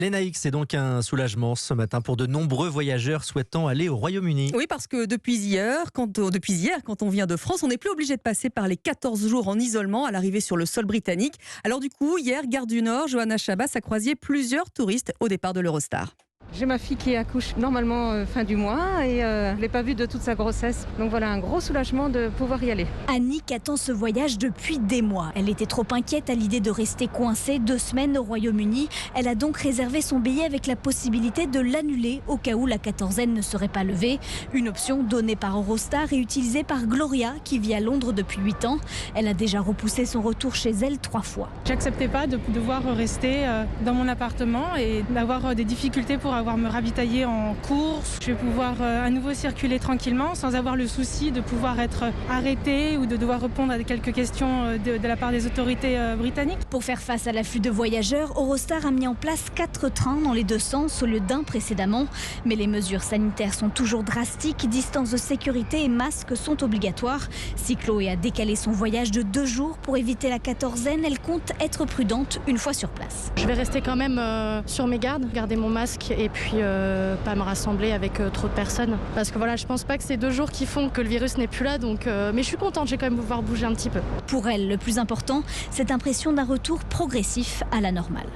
L'ENAX, c'est donc un soulagement ce matin pour de nombreux voyageurs souhaitant aller au Royaume-Uni. Oui, parce que depuis hier, quand on vient de France, on n'est plus obligé de passer par les 14 jours en isolement à l'arrivée sur le sol britannique. Alors du coup, hier, gare du Nord, Johanna Chabas a croisé plusieurs touristes au départ de l'Eurostar. J'ai ma fille qui accouche normalement fin du mois et je ne l'ai pas vue de toute sa grossesse. Donc voilà, un gros soulagement de pouvoir y aller. Annick attend ce voyage depuis des mois. Elle était trop inquiète à l'idée de rester coincée 2 semaines au Royaume-Uni. Elle a donc réservé son billet avec la possibilité de l'annuler au cas où la quatorzaine ne serait pas levée. Une option donnée par Eurostar et utilisée par Gloria qui vit à Londres depuis 8 ans. Elle a déjà repoussé son retour chez elle 3 fois. J'acceptais pas de devoir rester dans mon appartement et d'avoir des difficultés pour avoir me ravitailler en course. Je vais pouvoir à nouveau circuler tranquillement sans avoir le souci de pouvoir être arrêtée ou de devoir répondre à quelques questions de la part des autorités britanniques. Pour faire face à l'afflux de voyageurs, Eurostar a mis en place 4 trains dans les 2 sens au lieu d'un précédemment. Mais les mesures sanitaires sont toujours drastiques. Distance de sécurité et masques sont obligatoires. Si Chloé a décalé son voyage de 2 jours pour éviter la quatorzaine, elle compte être prudente une fois sur place. Je vais rester quand même sur mes gardes, garder mon masque et puis pas me rassembler avec trop de personnes. Parce que voilà, je pense pas que c'est 2 jours qui font que le virus n'est plus là. Mais je suis contente, j'ai quand même pouvoir bouger un petit peu. Pour elle, le plus important, cette impression d'un retour progressif à la normale.